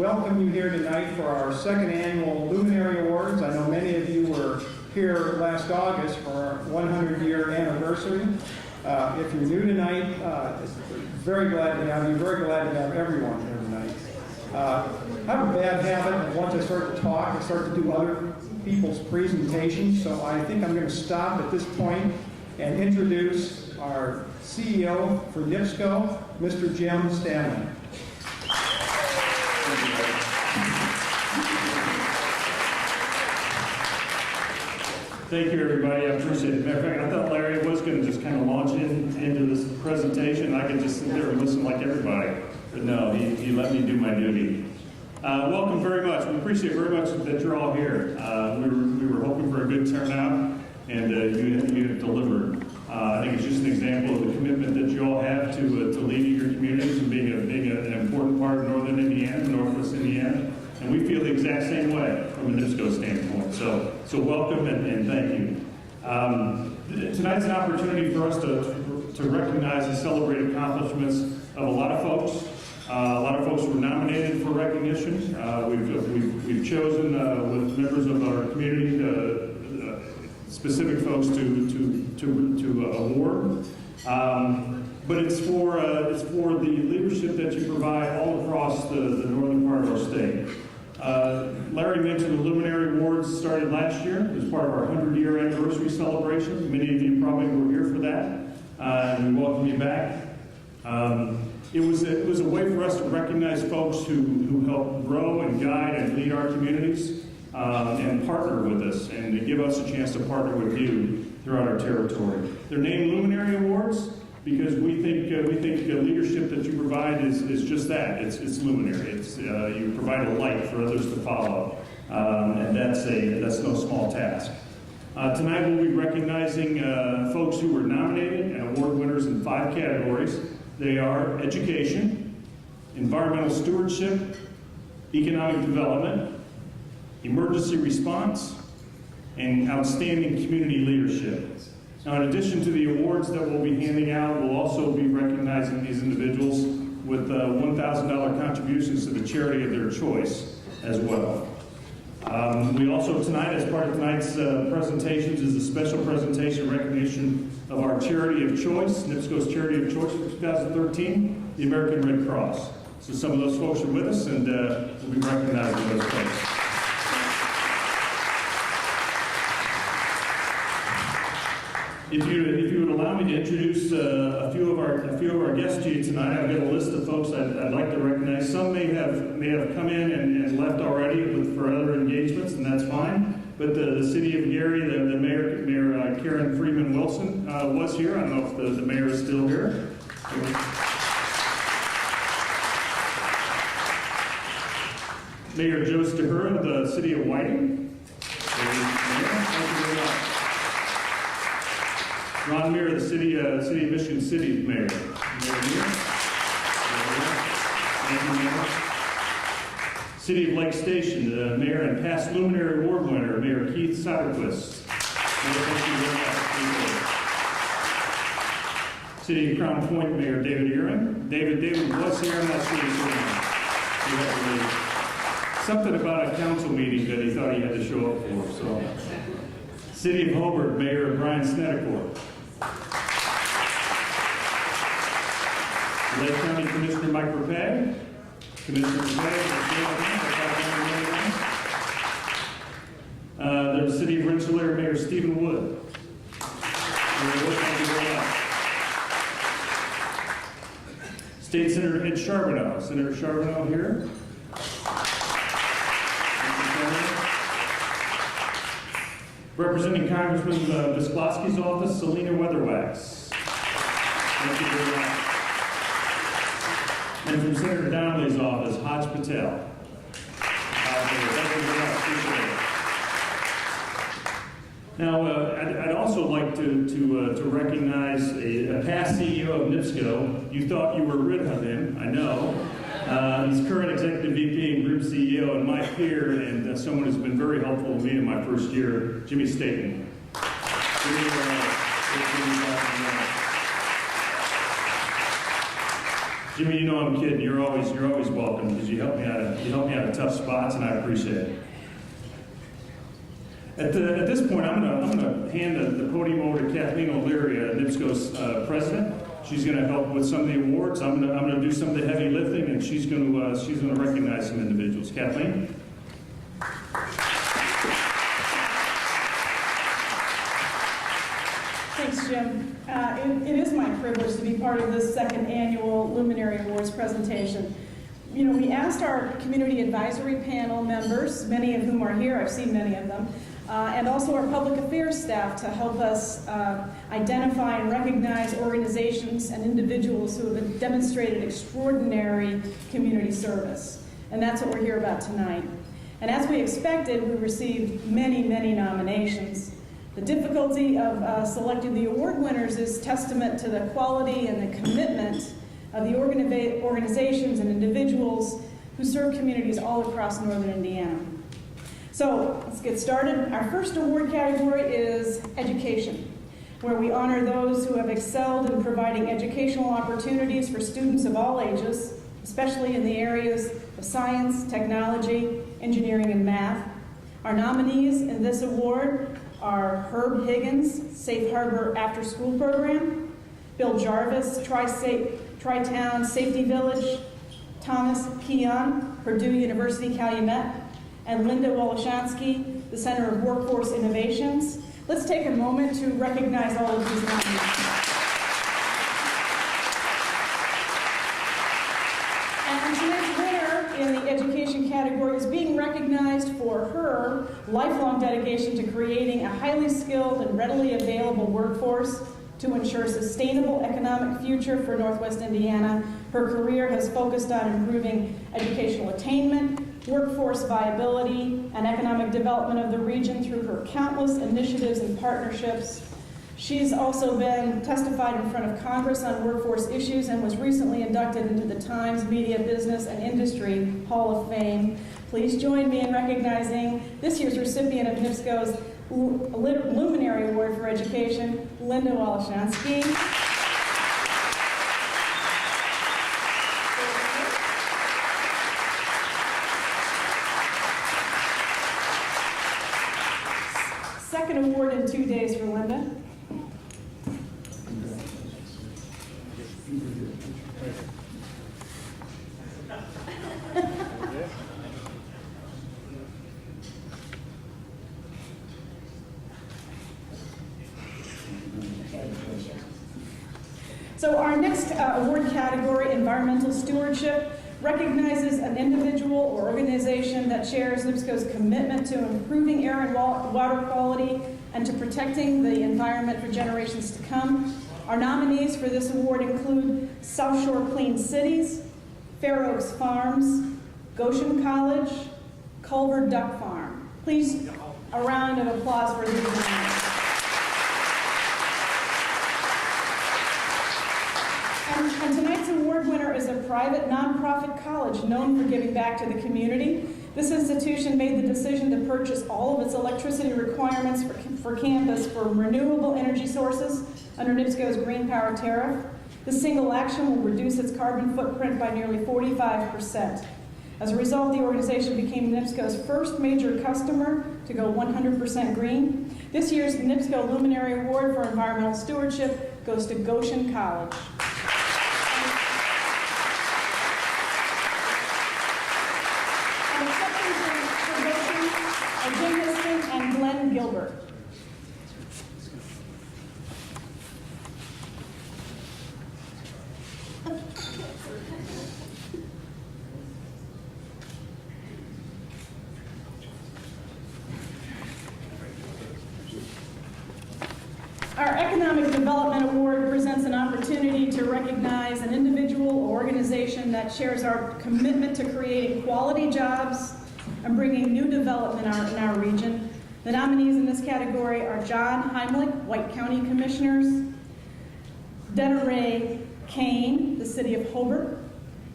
welcome you here tonight for our second annual Luminary Awards. I know many of you were here last August for our 100-year anniversary. If you're new tonight, very glad to have you, very glad to have everyone here tonight. I have a bad habit of once I start to talk, I start to do other people's presentations, so I think I'm going to stop at this point and introduce our CEO for NIPSCO, Mr. Jim Stanley. Thank you, everybody. I appreciate it. Matter of fact, I thought Larry was going to just kind of launch into this presentation. I could just sit there and listen like everybody. But no, he let me do my duty. Welcome very much. We appreciate very much that you're all here. We were hoping for a good turnout, and you have delivered. I think it's just an example of the commitment that you all have to leading your communities and being an important part of Northern Indiana, Northwest Indiana. And we feel the exact same way from a NIPSCO standpoint. So welcome and thank you. Tonight's an opportunity for us to recognize and celebrate accomplishments of a lot of folks. A lot of folks were nominated for recognition. We've chosen with members of our community specific folks to award. But it's for the leadership that you provide all across the northern part of our state. Larry mentioned the Luminary Awards started last year as part of our 100-year anniversary celebration. Many of you probably were here for that, and we welcome you back. It was a way for us to recognize folks who help grow and guide and lead our communities and partner with us, and to give us a chance to partner with you throughout our territory. They're named Luminary Awards because we think the leadership that you provide is just that. It's luminary. It's you provide a light for others to follow, and that's no small task. Tonight we'll be recognizing folks who were nominated and award winners in 5 categories. They are education, environmental stewardship, economic development, emergency response, and outstanding community leadership. Now, in addition to the awards that we'll be handing out, we'll also be recognizing these individuals with $1,000 contributions to the charity of their choice as well. We also tonight, as part of tonight's presentations, is a special presentation recognition of our charity of choice, NIPSCO's charity of choice for 2013, the American Red Cross. So some of those folks are with us, and we'll be recognizing those folks. If you would allow me to introduce a few of our guests to you tonight, I've got a list of folks I'd like to recognize. Some may have come in and left already for other engagements, and that's fine. But the city of Gary, the mayor Karen Freeman Wilson was here. I don't know if the mayor is still here. Mayor Joe Stahura of the city of Whiting. Thank you very much. Ron Muir, the city of Michigan City mayor. City of Lake Station, the mayor and past Luminary Award winner, Mayor Keith Soderquist. City of Crown Point, Mayor David Aaron. David was here. I'm not sure he's something about a council meeting that he thought he had to show up for. So, City of Hobart, Mayor Brian Snedecorp. Lake County Commissioner Mike Rapag. Commissioner Rapag. The City of Rensselaer Mayor Stephen Wood. State Senator Ed Charbonneau. Senator Charbonneau here. Representing Congressman Visklowski's office, Selena Weatherwax. Thank you very much. And from Senator Donnelly's office, Haj Patel. Thank you very much. Appreciate it. Now, I'd also like to recognize a past CEO of NIPSCO. You thought you were rid of him, I know. He's current executive VP and group CEO and my peer, and someone who's been very helpful to me in my first year, Jimmy Staten. Jimmy, you know I'm kidding. You're always welcome because you help me out of tough spots, and I appreciate it. At this point, I'm gonna hand the podium over to Kathleen O'Leary, NIPSCO's president. She's gonna help with some of the awards. I'm gonna do some of the heavy lifting, and she's gonna recognize some individuals. Kathleen. Thanks, Jim. It is my privilege to be part of this second annual Luminary Awards presentation. You know, we asked our community advisory panel members, many of whom are here, I've seen many of them, and also our public affairs staff to help us identify and recognize organizations and individuals who have demonstrated extraordinary community service. And that's what we're here about tonight. And as we expected, we received many, many nominations. The difficulty of selecting the award winners is testament to the quality and the commitment of the organizations and individuals who serve communities all across northern Indiana. So let's get started. Our first award category is education, where we honor those who have excelled in providing educational opportunities for students of all ages, especially in the areas of science, technology, engineering, and math. Our nominees in this award are Herb Higgins, Safe Harbor After School Program, Bill Jarvis, Tri-Town Safety Village, Thomas Keon, Purdue University Calumet, and Linda Woloshansky, the Center of Workforce Innovations. Let's take a moment to recognize all of these nominees. And tonight's winner in the education category is being recognized for her lifelong dedication to creating a highly skilled and readily available workforce to ensure a sustainable economic future for Northwest Indiana. Her career has focused on improving educational attainment, workforce viability, and economic development of the region through her countless initiatives and partnerships. She's also been testified in front of Congress on workforce issues and was recently inducted into the Times Media Business and Industry Hall of Fame. Please join me in recognizing this year's recipient of NIPSCO's Luminary Award for Education, Linda Woloshansky. Second award in 2 days for Linda. So our next award category, Environmental Stewardship, recognizes an individual or organization that shares NIPSCO's commitment to improving air and water quality and to protecting the environment for generations to come. Our nominees for this award include South Shore Clean Cities, Fair Oaks Farms, Goshen College, Culver Duck Farm. Please, a round of applause for these nominees. And tonight's award winner is a private nonprofit college known for giving back to the community. This institution made the decision to purchase all of its electricity requirements for campus from renewable energy sources under NIPSCO's Green Power Tariff. This single action will reduce its carbon footprint by nearly 45%. As a result, the organization became NIPSCO's first major customer to go 100% green. This year's NIPSCO Luminary Award for Environmental Stewardship goes to Goshen College. And Glenn Gilbert. Our Economic Development Award presents an opportunity to recognize an individual or organization presentation that shares our commitment to creating quality jobs and bringing new development in our region. The nominees in this category are John Heimlich, White County Commissioners, Desiree Kane, the City of Hobart,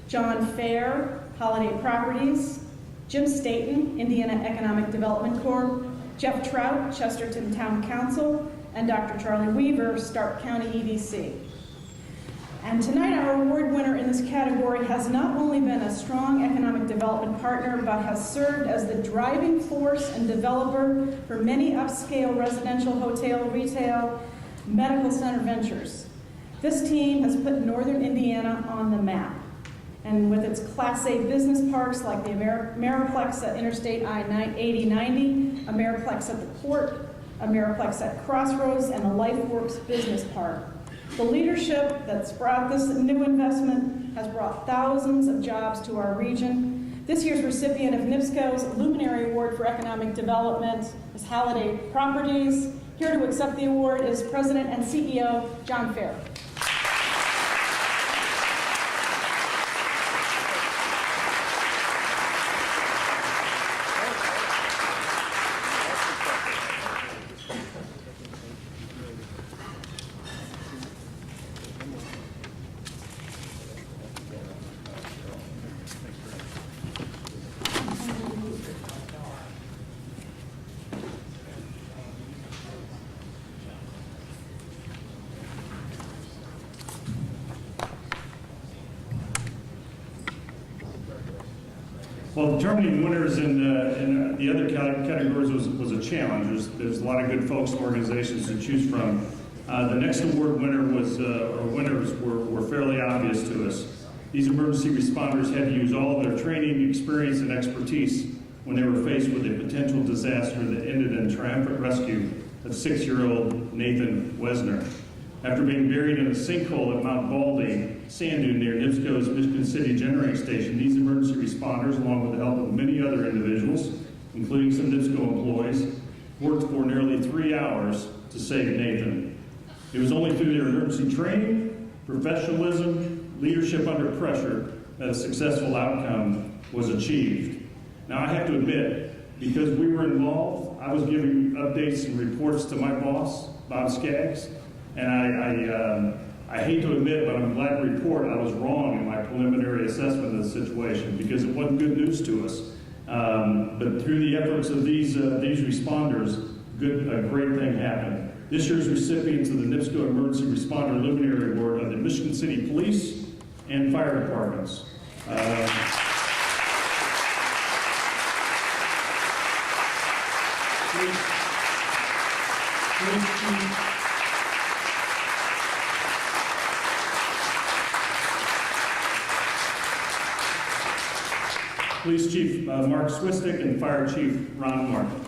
John Fair, Holiday Properties, Jim Staten, Indiana Economic Development Corp., Jeff Trout, Chesterton Town Council, and Dr. Charlie Weaver, Stark County EDC. And tonight, our award winner in this category has not only been a strong economic development partner, but has served as the driving force and developer for many upscale residential, hotel, retail, medical center ventures. This team has put northern Indiana on the map. And with its Class A business parks like the Ameriplex at Interstate I-8090, Ameriplex at the Port, Ameriplex at Crossroads, and the LifeWorks Business Park. The leadership that's brought this new investment has brought thousands of jobs to our region. This year's recipient of NIPSCO's Luminary Award for Economic Development is Holiday Properties. Here to accept the award is President and CEO John Fair. Well, determining winners in the other categories was a challenge. There's a lot of good folks and organizations to choose from. The next award winner winners were fairly obvious to us. These emergency responders had to use all of their training, experience, and expertise when they were faced with a potential disaster that ended in triumphant rescue of 6-year-old Nathan Wesner. After being buried in a sinkhole at Mount Baldy, sand dune near NIPSCO's Michigan City Generating Station, these emergency responders, along with the help of many other individuals, including some NIPSCO employees, worked for nearly 3 hours to save Nathan. It was only through their emergency training, professionalism, leadership under pressure that a successful outcome was achieved. Now, I have to admit, because we were involved, I was giving updates and reports to my boss, Bob Skaggs, and I hate to admit, but I'm glad to report I was wrong in my preliminary assessment of the situation because it wasn't good news to us. But through the efforts of these responders, a great thing happened. This year's recipients of the NIPSCO Emergency Responder Luminary Award are the Michigan City Police and Fire Departments. Police Chief Mark Swistic and Fire Chief Ron Martin.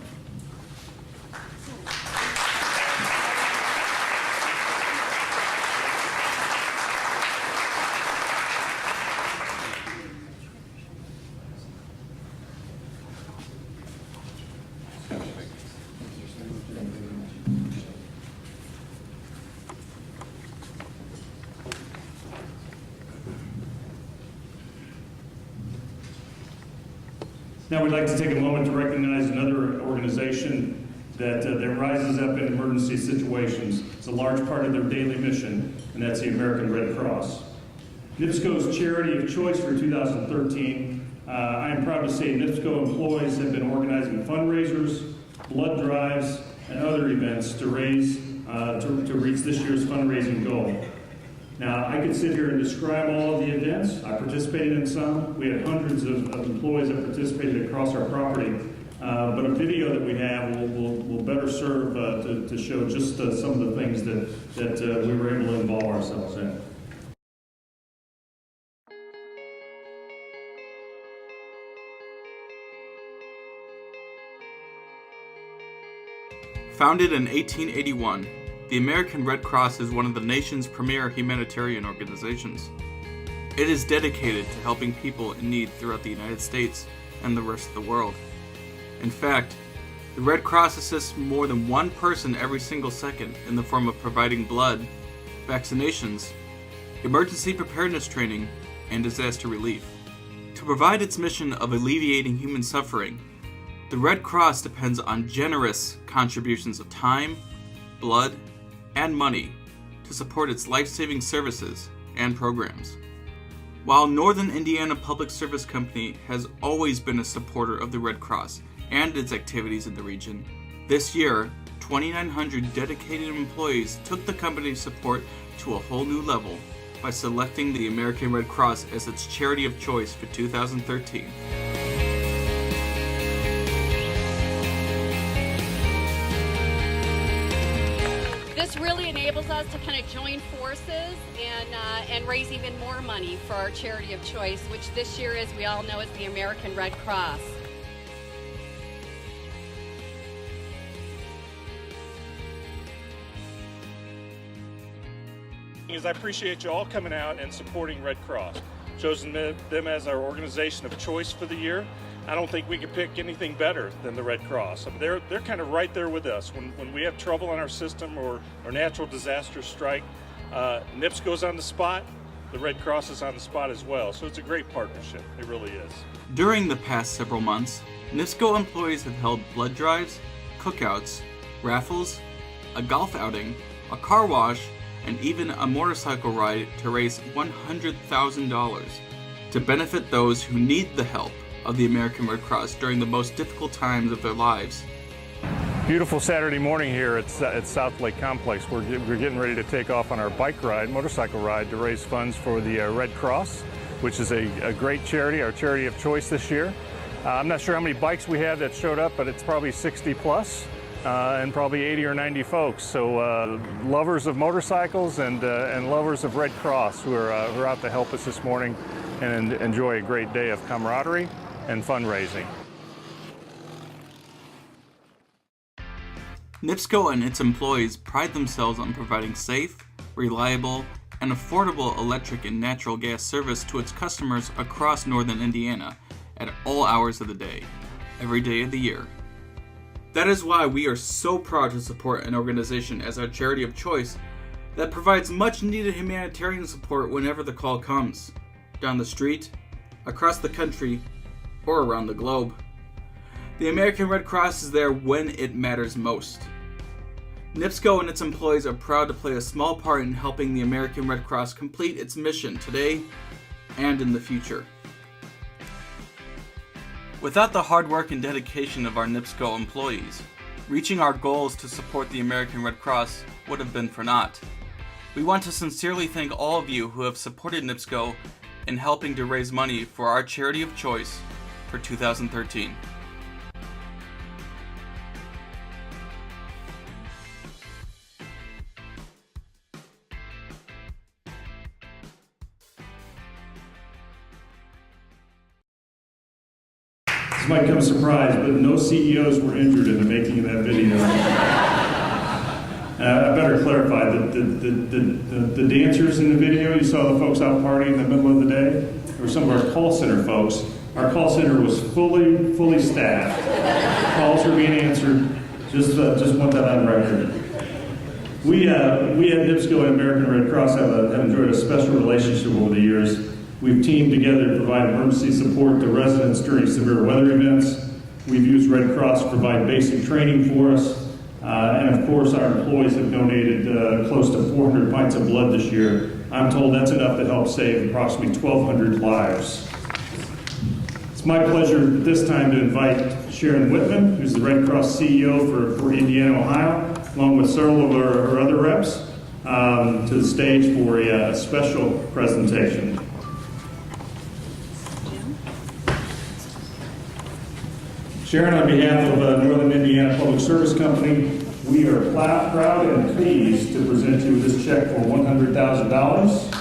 Now we'd like to take a moment to recognize another organization that rises up in emergency situations. It's a large part of their daily mission, and that's the American Red Cross. NIPSCO's charity of choice for 2013, I am proud to say NIPSCO employees have been organizing fundraisers, blood drives, and other events to raise to reach this year's fundraising goal. Now, I could sit here and describe all of the events. I participated in some. We had hundreds of employees that participated across our property. But a video that we have will better serve to show just some of the things that we were able to involve ourselves in. Founded in 1881, the American Red Cross is one of the nation's premier humanitarian organizations. It is dedicated to helping people in need throughout the United States and the rest of the world. In fact, the Red Cross assists more than one person every single second in the form of providing blood, vaccinations, emergency preparedness training, and disaster relief. To provide its mission of alleviating human suffering, the Red Cross depends on generous contributions of time, blood, and money to support its life-saving services and programs. While Northern Indiana Public Service Company has always been a supporter of the Red Cross and its activities in the region, this year, 2,900 dedicated employees took the company's support to a whole new level by selecting the American Red Cross as its charity of choice for 2013. This really enables us to kind of join forces and raise even more money for our charity of choice, which this year, as we all know, is the American Red Cross. I appreciate you all coming out and supporting Red Cross. Chosen them as our organization of choice for the year. I don't think we could pick anything better than the Red Cross. They're kind of right there with us. When we have trouble in our system or natural disasters strike, NIPSCO's on the spot, the Red Cross is on the spot as well. So it's a great partnership, it really is. During the past several months, NIPSCO employees have held blood drives, cookouts, raffles, a golf outing, a car wash, and even a motorcycle ride to raise $100,000 to benefit those who need the help of the American Red Cross during the most difficult times of their lives. Beautiful Saturday morning here at South Lake Complex. We're getting ready to take off on our motorcycle ride to raise funds for the Red Cross, which is a great charity, our charity of choice this year. I'm not sure how many bikes we have that showed up, but it's probably 60 plus. And probably 80 or 90 folks. So lovers of motorcycles and lovers of Red Cross who are out to help us this morning and enjoy a great day of camaraderie and fundraising. NIPSCO and its employees pride themselves on providing safe, reliable, and affordable electric and natural gas service to its customers across northern Indiana at all hours of the day, every day of the year. That is why we are so proud to support an organization as our charity of choice that provides much needed humanitarian support whenever the call comes, down the street, across the country, or around the globe. The American Red Cross is there when it matters most. NIPSCO and its employees are proud to play a small part in helping the American Red Cross complete its mission today and in the future. Without the hard work and dedication of our NIPSCO employees, reaching our goals to support the American Red Cross would have been for naught. We want to sincerely thank all of you who have supported NIPSCO in helping to raise money for our charity of choice for 2013. This might come as a surprise, but no CEOs were injured in the making of that video. I better clarify that the dancers in the video, you saw the folks out partying in the middle of the day, they were some of our call center folks. Our call center was fully staffed. Calls were being answered. Just want that on record. We at NIPSCO and American Red Cross have enjoyed a special relationship over the years. We've teamed together to provide emergency support to residents during severe weather events. We've used Red Cross to provide basic training for us. And of course, our employees have donated close to 400 pints of blood this year. I'm told that's enough to help save approximately 1,200 lives. It's my pleasure at this time to invite Sharon Whitman, who's the Red Cross CEO for Indiana, Ohio, along with several of her other reps, to the stage for a special presentation. Sharon, on behalf of Northern Indiana Public Service Company, we are proud and pleased to present you with this check for $100,000.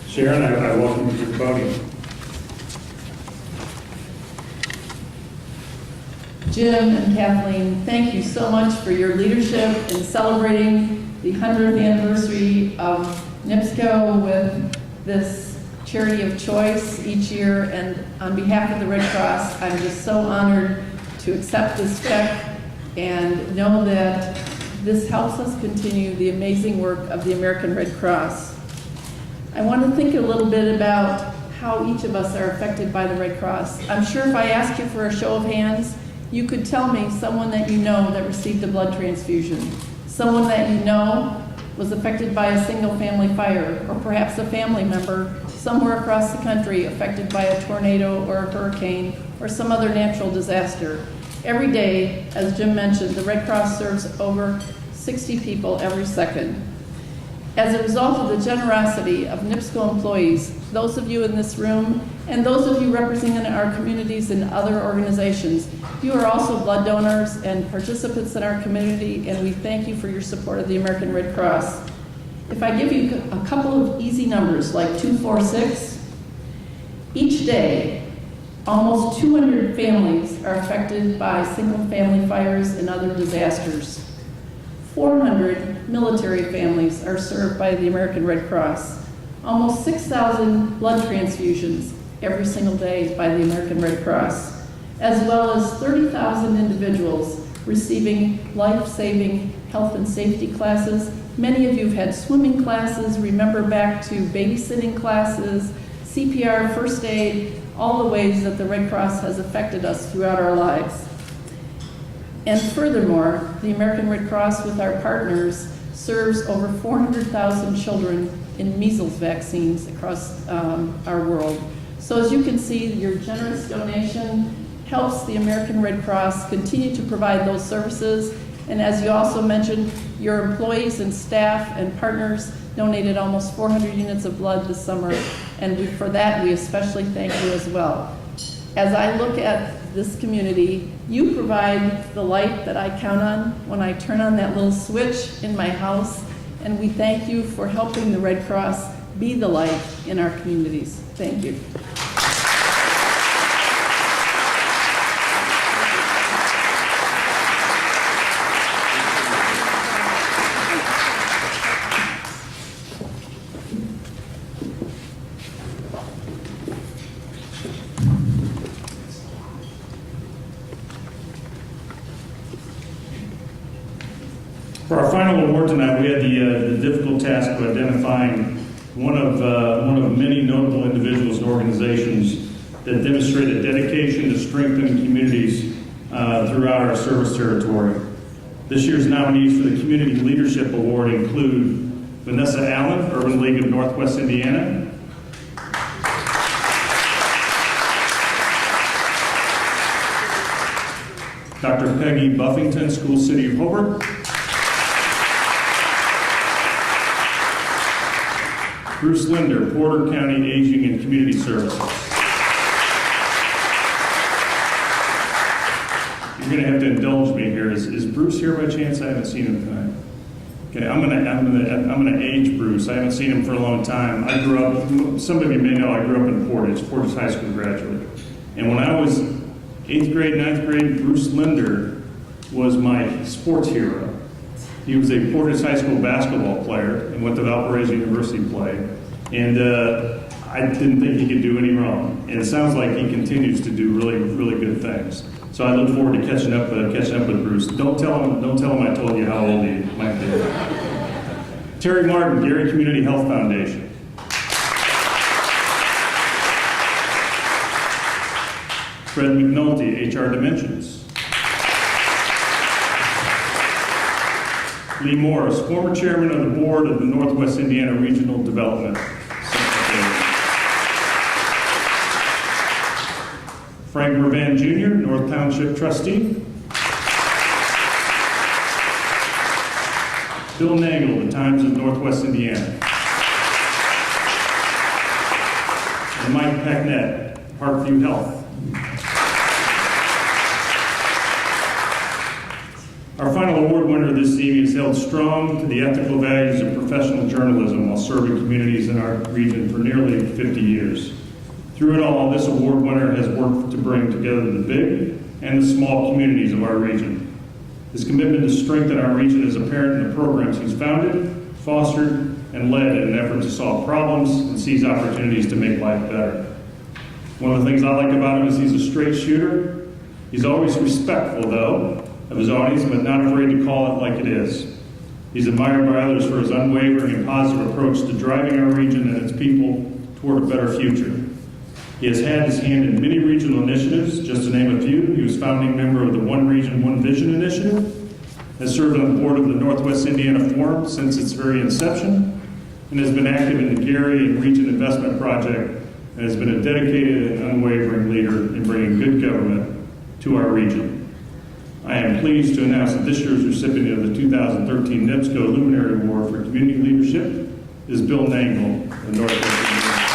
Sharon, I welcome you to the podium. Jim and Kathleen, thank you so much for your leadership in celebrating the 100th anniversary of NIPSCO with this charity of choice each year. And on behalf of the Red Cross, I'm just so honored to accept this check and know that this helps us continue the amazing work of the American Red Cross. I want to think a little bit about how each of us are affected by the Red Cross. I'm sure if I asked you for a show of hands, you could tell me someone that you know that received a blood transfusion, someone that you know was affected by a single family fire, or perhaps a family member somewhere across the country affected by a tornado or a hurricane or some other natural disaster. Every day, as Jim mentioned, the Red Cross serves over 60 people every second. As a result of the generosity of NIPSCO employees, those of you in this room, and those of you representing our communities and other organizations, you are also blood donors and participants in our community, and we thank you for your support of the American Red Cross. If I give you a couple of easy numbers, like 246, each day, almost 200 families are affected by single-family fires and other disasters. 400 military families are served by the American Red Cross. Almost 6,000 blood transfusions every single day by the American Red Cross, as well as 30,000 individuals receiving life-saving health and safety classes. Many of you have had swimming classes, remember back to babysitting classes, CPR, first aid, all the ways that the Red Cross has affected us throughout our lives. And furthermore, the American Red Cross, with our partners, serves over 400,000 children in measles vaccines across our world. So as you can see, your generous donation helps the American Red Cross continue to provide those services. And as you also mentioned, your employees and staff and partners donated almost 400 units of blood this summer, and for that we especially thank you as well. As I look at this community, you provide the light that I count on when I turn on that little switch in my house, and we thank you for helping the Red Cross be the light in our communities. Thank you. For our final award tonight, we had the difficult task of identifying one of many notable individuals and organizations that demonstrated dedication to strengthen communities throughout our service territory. This year's nominees for the Community Leadership Award include Vanessa Allen, Urban League of Northwest Indiana; Dr. Peggy Buffington, School City of Hobart; Bruce Linder, Porter County Aging and Community Services. You're going to have to indulge me here. Is Bruce here by chance? I haven't seen him tonight. Okay, I'm gonna age Bruce. I haven't seen him for a long time. I grew up. Some of you may know I grew up in Portage High School graduate. And when I was 8th grade, 9th grade, Bruce Linder was my sports hero. He was a Portage High School basketball player and went to Valparaiso University to play. And I didn't think he could do any wrong. And it sounds like he continues to do really, really good things. So I look forward to catching up with Bruce. Don't tell him I told you how old he might be. Terry Martin, Gary Community Health Foundation. Fred McNulty, HR Dimensions. Lee Morris, former chairman of the board of the Northwest Indiana Regional Development. Frank Mervan Jr., North Township trustee. Bill Nagel, the Times of Northwest Indiana. And Mike Packnett, Parkview Health. Our final award winner this evening is held strong to the ethical values of professional journalism while serving communities in our region for nearly 50 years. Through it all, this award winner has worked to bring together the big and the small communities of our region. His commitment to strengthen our region is apparent in the programs he's founded, fostered, and led in an effort to solve problems and seize opportunities to make life better. One of the things I like about him is he's a straight shooter. He's always respectful, though, of his audience, but not afraid to call it like it is. He's admired by others for his unwavering and positive approach to driving our region and its people toward a better future. He has had his hand in many regional initiatives. Just to name a few, he was founding member of the One Region, One Vision initiative, has served on the board of the Northwest Indiana Forum since its very inception, and has been active in the Gary and Region Investment Project, and has been a dedicated and unwavering leader in bringing good government to our region. I am pleased to announce that this year's recipient of the 2013 NIPSCO Luminary Award for Community Leadership is Bill Nangle of Northwest Indiana.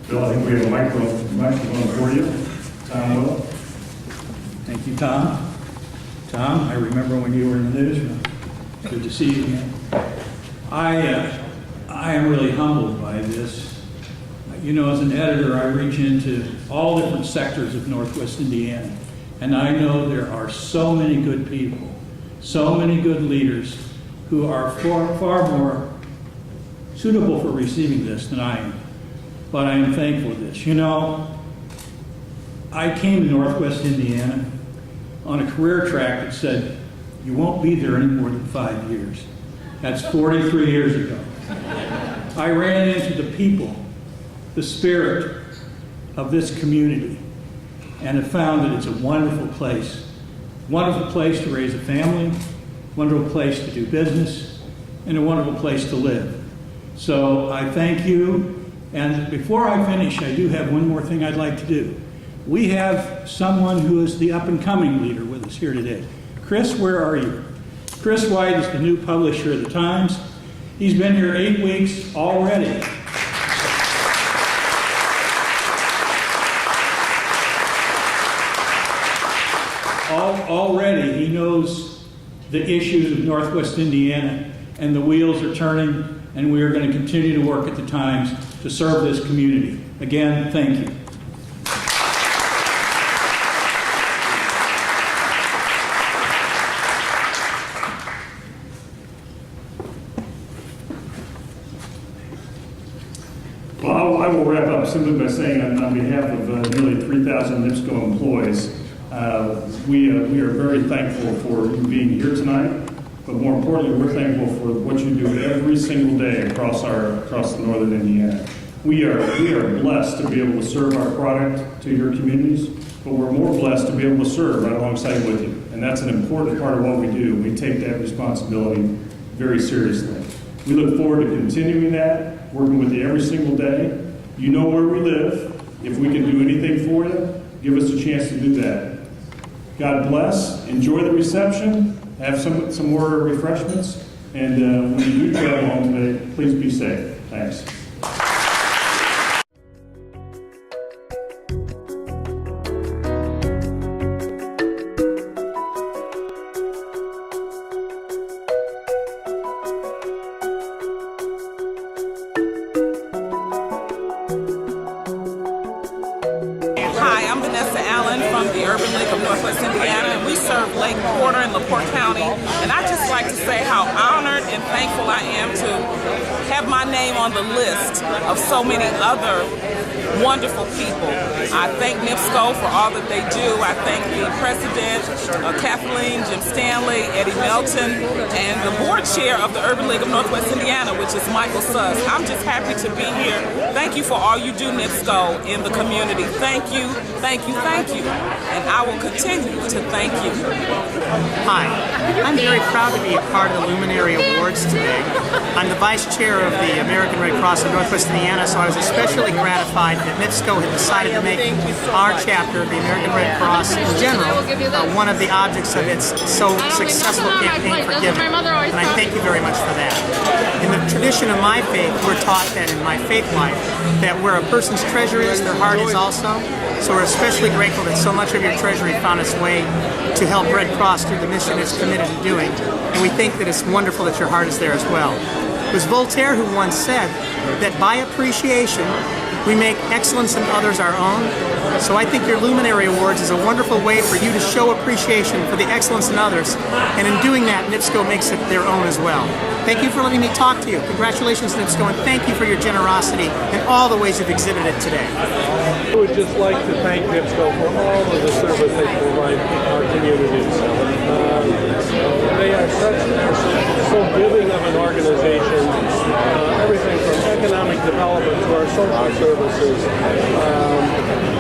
Bill, I think we have a microphone for you. Tom Will. Thank you, Tom. Tom, I remember when you were in the newsroom. Good to see you again. I am really humbled by this. You know, as an editor, I reach into all different sectors of Northwest Indiana, and I know there are so many good people, so many good leaders who are far more suitable for receiving this than I am. But I am thankful for this. You know, I came to Northwest Indiana on a career track that said, you won't be there any more than 5 years. That's 43 years ago. I ran into the people, the spirit of this community, and have found that it's a wonderful place to raise a family, wonderful place to do business, and a wonderful place to live. So I thank you. And before I finish, I do have one more thing I'd like to do. We have someone who is the up-and-coming leader with us here today. Chris, where are you? Chris White is the new publisher of the Times. He's been here 8 weeks already. Already, he knows the issues of Northwest Indiana, and the wheels are turning, and we are going to continue to work at the Times to serve this community. Again, thank you. Well, I will wrap up simply by saying on behalf of nearly 3,000 NIPSCO employees, we are very thankful for you being here tonight, but more importantly, we're thankful for what you do every single day across the northern Indiana. We are blessed to be able to serve our product to your communities, but we're more blessed to be able to serve right alongside with you, and that's an important part of what we do. We take that responsibility very seriously. We look forward to continuing that, working with you every single day. You know where we live. If we can do anything for you, give us a chance to do that. God bless. Enjoy the reception. Have some more refreshments. And when you do travel home today, please be safe. Thanks. And I just like to say how honored and thankful I am to have my name on the list of so many other wonderful people. I thank NIPSCO for all that they do. I thank the president, Kathleen, Jim Stanley, Eddie Melton, and the board chair of the Urban League of Northwest Indiana, which is Michael Suss. I'm just happy to be here. Thank you for all you do, NIPSCO, in the community. Thank you, thank you, thank you. And I will continue to thank you. Hi, I'm very proud to be a part of the Luminary Awards today. I'm the vice chair of the American Red Cross of Northwest Indiana, so I was especially gratified notified that NIPSCO had decided to make our chapter, the American Red Cross in general, one of the objects of its so successful campaign for giving. And I thank you very much for that. In the tradition of my faith, we're taught that in my faith life, that where a person's treasure is, their heart is also. So we're especially grateful that so much of your treasury found its way to help Red Cross through the mission it's committed to doing. And we think that it's wonderful that your heart is there as well. It was Voltaire who once said that by appreciation, we make excellence in others our own. So I think your Luminary Awards is a wonderful way for you to show appreciation for the excellence in others. And in doing that, NIPSCO makes it their own as well. Thank you for letting me talk to you. Congratulations, NIPSCO, and thank you for your generosity and all the ways you've exhibited it today. I would just like to thank NIPSCO for all of the service they provide our communities. They are so giving of an organization, everything from economic development to our social services.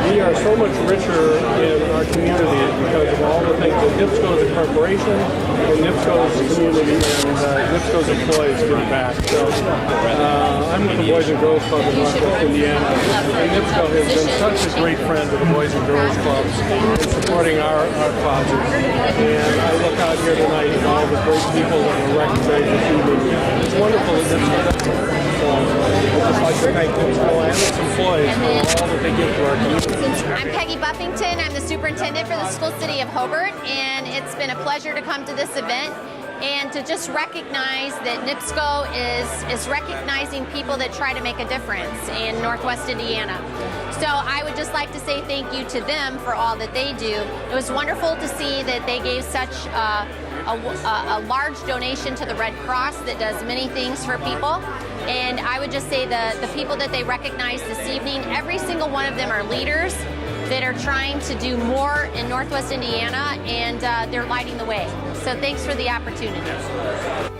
We are so much richer in our community because of all the things that NIPSCO as a corporation and NIPSCO's community and NIPSCO's employees give back. So I'm with the Boys and Girls Club in Northwest Indiana, and NIPSCO has been such a great friend to the Boys and Girls Clubs in supporting our causes. And I look out here tonight and all the great people that are recognized this evening. It's wonderful that NIPSCO does it. So I'd just like to thank NIPSCO and its employees for all that they give to our community. I'm Peggy Buffington. I'm the superintendent for the school city of Hobart, and it's been a pleasure to come to this event and to just recognize that NIPSCO is recognizing people that try to make a difference in Northwest Indiana. So I would just like to say thank you to them for all that they do. It was wonderful to see that they gave such a large donation to the Red Cross that does many things for people. And I would just say the people that they recognized this evening, every single one of them are leaders that are trying to do more in Northwest Indiana, and they're lighting the way. So thanks for the opportunity.